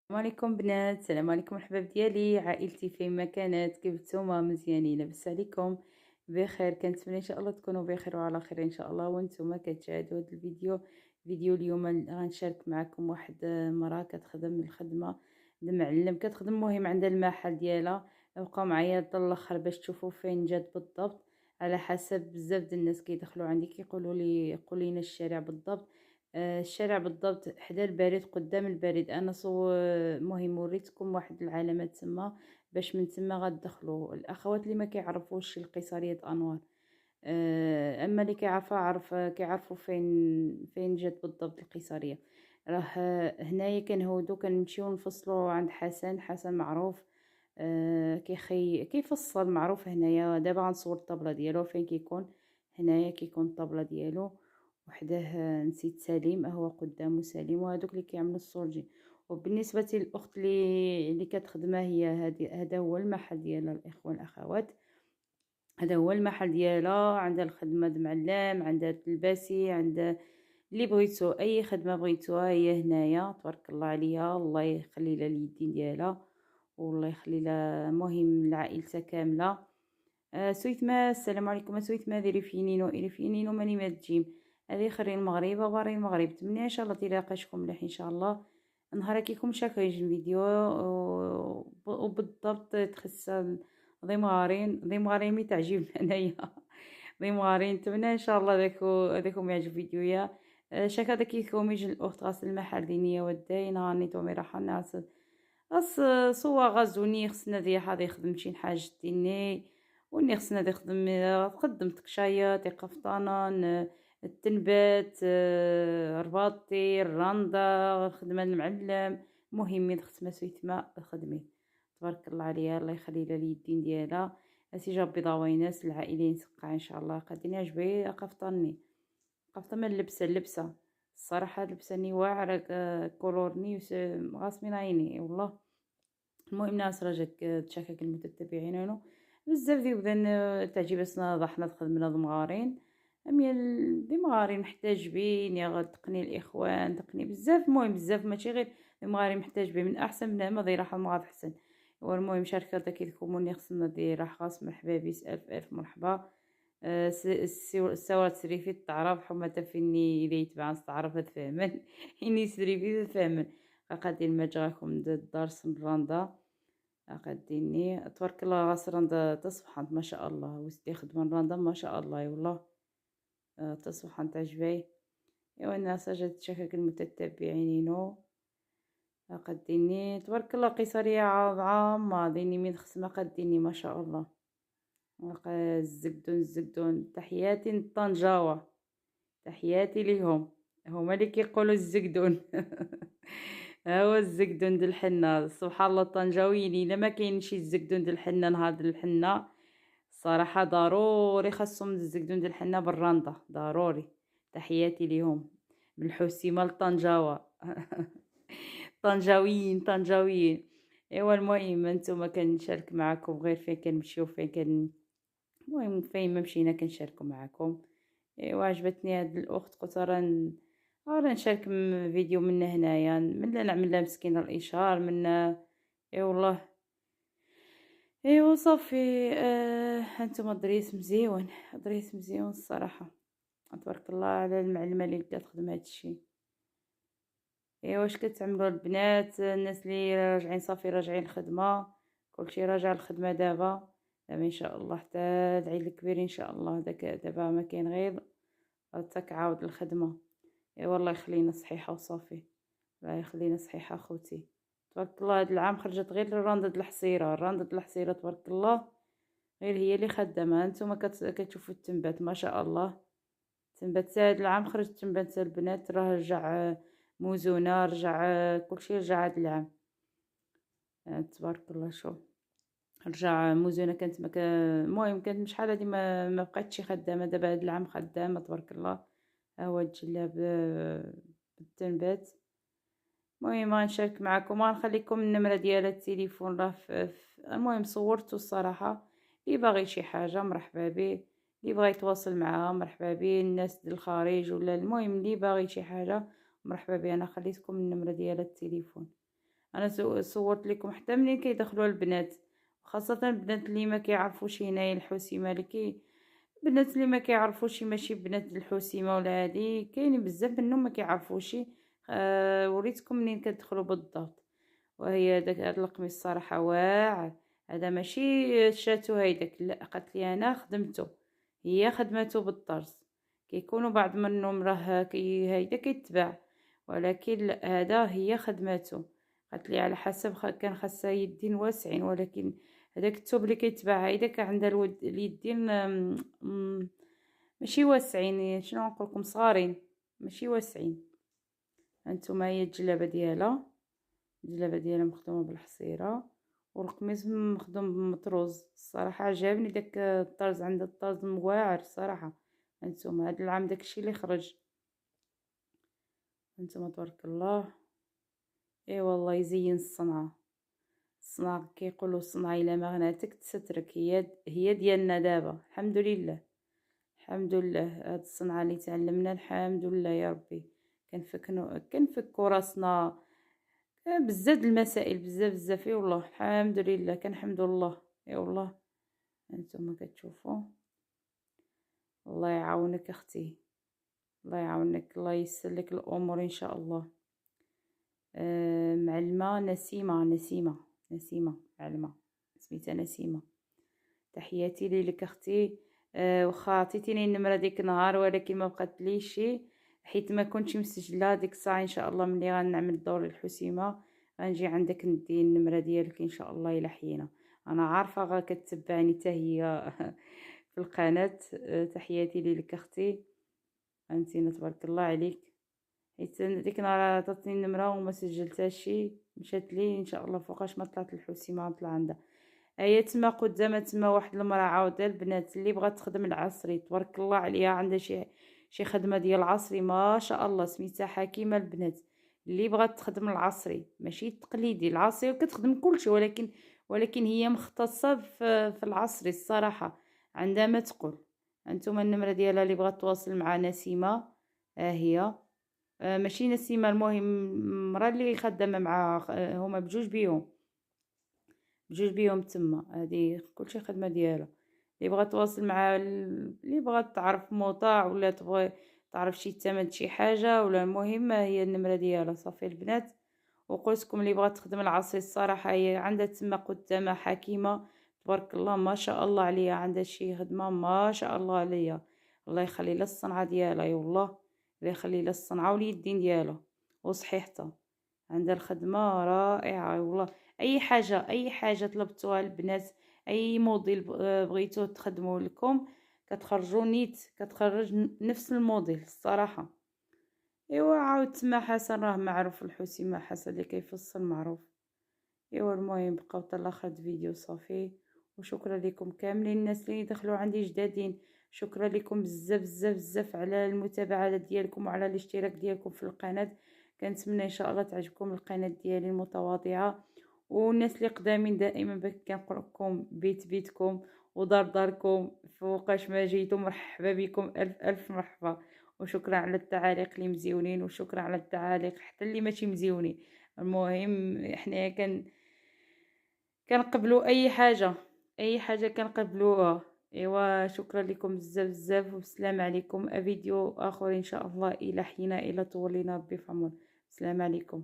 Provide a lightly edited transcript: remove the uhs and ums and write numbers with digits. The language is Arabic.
السلام عليكم بنات، السلام عليكم الحباب ديالي، عائلتي فين ما كانت، كيف نتوما؟ مزيانين؟ لاباس عليكم؟ بخير؟ كنتمنى ان شاء الله تكونوا بخير وعلى خير ان شاء الله. وانتم كتشاهدوا هذا فيديو اليوم غنشارك معكم واحد مراه كتخدم الخدمه المعلم، كتخدم مهم عند المحل ديالها. بقاو معايا حتى الاخر باش تشوفوا فين جات بالضبط، على حسب بزاف ديال الناس كيدخلوا عندي كيقولوا لي قولي لنا الشارع بالضبط. الشارع بالضبط حدا البريد، قدام البريد. انا مهم وريتكم واحد العلامات تما، باش من تما غتدخلوا. الاخوات اللي ما كيعرفوش القيصرية انوار، اما اللي كيعرفوا فين جات بالضبط القيصرية. راه هنايا كنهودو كنمشيو نفصلوا عند حسن معروف. كيفصل معروف هنايا. دابا غنصور الطابلة ديالو فين كيكون. هنايا كيكون الطابلة ديالو، وحداه نسيت سليم، هو قدامه سليم، وهذوك اللي كيعملوا السورجي. وبالنسبه للاخت اللي كتخدمها، هي هذا هو المحل ديالها الاخوان الاخوات. هذا هو المحل ديالها، عندها الخدمه د معلم، عندها تلباسي، عندها اللي بغيتو، اي خدمه بغيتوها هي هنايا. تبارك الله عليها، الله يخلي لها اليدين ديالها، والله يخلي لها مهم لعائلتها كامله. سويتما السلام عليكم. سويتما ديري فينينو إلي فينينو ماني ما تجيم. هذه خري المغرب باري المغرب. تمنى ان شاء الله تلاقاشكم مليح ان شاء الله. نهار كيكم شاكو يجي الفيديو وبالضبط تخص ضي مغارين مي تعجب انايا. ضي مغارين. نتمنى ان شاء الله داكم يعجب فيديويا. شاكا داك كيكم يجي الاخت غاس المحل دينيا وداي نهارني تومي راح ناس غاس صوا غازوني خصنا دي حاضي خدم شي حاجه ديني. وني خصنا تخدم تقدم تقشاية قفطانة التنبات، رباطي الرندا خدمة المعلم. مهمين خصنا سويتما الخدمين. تبارك الله عليها، الله يخلي لها اليدين ديالها. اسي جاب بيضاويناس العائلين سقع ان شاء الله. قادين عجبي قفطاني قفطة من اللبسة الصراحة لبساني واعرة. كولورني غاسمين عيني والله. المهم ناس راجك تشكك المتتبعين هنا بزاف ديال تعجب سنا ضحنا خدمنا مغارين. امي دي مغارين محتاج بين يا تقني الاخوان تقني بزاف. المهم بزاف ماشي غير مغارين محتاج بين من احسن من ما ضي راح المغاد حسن. والمهم شاركة داك يكونوني خصنا دي راح خاص مرحبا بيس الف مرحبا. السوات سريفي تعرف حمى فيني إذا يتبع تعرف تفهمن. إني سريفي تفهمن. قادي المجاكم الدار راندا. قديني تبارك الله غاس راندا تصبحت ما شاء الله. وستي خدمة راندا ما شاء الله والله. تصبحت عجباي. ايوا الناس جات تشكك المتتبعينينو. قديني تبارك الله قيصرية عامة ديني من خصنا قديني ما شاء الله. الزقدون تحياتي لطنجاوة. تحياتي ليهم. هما اللي كيقولوا الزقدون. هو الزقدون د الحنة سبحان الله. الطنجاويين الا ما كاين شي الزقدون د الحنة نهار د الحنة الصراحة ضروري خاصهم الزقدون د الحنة بالراندا ضروري. تحياتي ليهم بالحسيمة لطنجاوة. طنجاويين. ايوا المهم انتم كنشارك معكم غير فين كنمشيو فين المهم فين ما مشينا كنشاركو معكم. ايوا عجبتني هاد الاخت قلت راه نشارك فيديو من هنايا من لا نعمل لها مسكينه الاشهار من. اي والله. ايوا صافي. هانتوما دريس مزيون دريس مزيون الصراحه. تبارك الله على المعلمه اللي بدات تخدم هادشي. ايوا واش كتعملوا البنات الناس اللي راجعين صافي راجعين الخدمه. كلشي راجع الخدمه دابا ان شاء الله حتى العيد الكبير ان شاء الله. دابا ما كاين غير تاك عاود الخدمه. اي والله يخلينا صحيحه وصافي. الله يخلينا صحيحه خوتي. تبارك الله هاد العام خرجت غير الرندة الحصيره تبارك الله. غير هي اللي خدامه. نتوما كتشوفوا التنبات ما شاء الله. تنبات هاد العام خرجت تنبات البنات راه رجع موزونه رجع كلشي رجع هاد العام. تبارك الله. شوف رجع موزونه كانت المهم كانت شحال هادي ما بقاتش خدامه. دابا هاد العام خدامه تبارك الله. ها هو الجلاب بالتنبات. المهم غنشارك معكم غنخليكم النمره ديال التليفون راه المهم صورته الصراحه. اللي باغي شي حاجه مرحبا به. اللي بغى يتواصل معها مرحبا به. الناس ديال الخارج ولا المهم اللي باغي شي حاجه مرحبا به. انا خليتكم النمره ديال التليفون. انا صورت لكم حتى منين كيدخلوا البنات، خاصة البنات اللي ما كيعرفوش هنايا الحوسيمة، اللي البنات اللي ما كيعرفوش ماشي بنات الحوسيمة ولا هادي، كاينين بزاف منهم ما كيعرفوش. وريتكم منين كتدخلوا بالضبط. وهي هاد القميص صراحة واعر، هذا ماشي شاتو هيداك، لا قالت لي انا خدمته، هي خدمته بالطرز. كيكونوا بعض منهم راه هيدا كيتباع، ولكن لا، هذا هي خدمته. قالت لي على حسب كان خاصها يدين واسعين، ولكن هذاك الثوب اللي كيتباع هيدا عندها اليدين ماشي واسعين، شنو نقول لكم، صغارين ماشي واسعين. هانتوما هي الجلابه ديالها مخدومه بالحصيره، والقميص مخدوم بالمطروز. الصراحه عجبني داك الطرز، عند الطرز مواعر الصراحه. هانتوما هاد العام داكشي اللي خرج. هانتوما تبارك الله. اي والله يزين الصنعه. الصنعه كيقولوا الصنعه الا ما غناتك تسترك، هي ديالنا دابا، الحمد لله. الحمد لله، هاد الصنعه اللي تعلمنا، الحمد لله يا ربي. كنفكو راسنا بزاف د المسائل، بزاف بزاف. اي والله الحمد لله، كنحمد الله. اي والله. هانتوما كتشوفوا. الله يعاونك اختي، الله يعاونك، الله ييسر لك الامور ان شاء الله. معلمه نسيمه معلمه، سميتها نسيمه. تحياتي ليك اختي. واخا عطيتيني النمره ديك النهار، ولكن ما بقاتليش، حيت ما كنتش مسجله ديك الساعه. ان شاء الله ملي غنعمل دور الحسيمه غنجي عندك ندي النمره ديالك ان شاء الله الا حيينا. انا عارفه كتبعني حتى هي في القناه. تحياتي ليك اختي، انتي تبارك الله عليك. حيت ديك النهار عطاتني النمره وما سجلتهاش، مشات لي ان شاء الله فوقاش ما طلعت الحسيمه غنطلع عندها. هي تما قدامها تما واحد المراه عاوده، البنات اللي بغات تخدم العصري تبارك الله عليها، عندها شي خدمه ديال العصري ما شاء الله، سميتها حكيمه البنات. اللي بغات تخدم العصري ماشي التقليدي، العصري كتخدم كلشي، ولكن هي مختصه في العصري الصراحه، عندها ما تقول. انتم النمره ديالها اللي بغات تواصل مع نسيمه، هي ماشي نسيمه، المهم المراه اللي خدامه مع هما بجوج بيهم تما، هذه كلشي خدمه ديالها. اللي بغات تواصل مع اللي بغات تعرف موطع، ولا تبغي تعرف شي ثمن شي حاجه، ولا المهم هي النمره ديالها صافي البنات. وقلتلكم اللي بغات تخدم العصري الصراحه هي عندها تما قدامها حكيمه تبارك الله ما شاء الله عليها، عندها شي خدمه ما شاء الله عليها. الله يخلي لها الصنعه ديالها، يا الله، الله يخلي لها الصنعه واليدين ديالها وصحيحتها. عندها الخدمه رائعه والله. اي حاجه طلبتوها البنات، اي موديل بغيتو تخدموا لكم، كتخرجوا نيت، كتخرج نفس الموديل الصراحه. ايوا عاود تما حسن راه معروف، الحسيمه حسن اللي كيفصل معروف. ايوا المهم بقاو حتى لاخر فيديو صافي. وشكرا لكم كاملين الناس اللي دخلوا عندي جدادين، شكرا لكم بزاف بزاف بزاف على المتابعه ديالكم وعلى الاشتراك ديالكم في القناه. كنتمنى ان شاء الله تعجبكم القناه ديالي المتواضعه. والناس اللي قدامين دائما كنقول لكم بيت بيتكم ودار داركم، فوقاش ما جيتم مرحبا بكم، الف الف مرحبا. وشكرا على التعاليق اللي مزيونين، وشكرا على التعاليق حتى اللي ماشي مزيونين. المهم احنا كنقبلوا اي حاجه كنقبلوها. ايوا شكرا لكم بزاف بزاف، والسلام عليكم. فيديو اخر ان شاء الله الى حين الى طولنا ربي في عمر. السلام عليكم.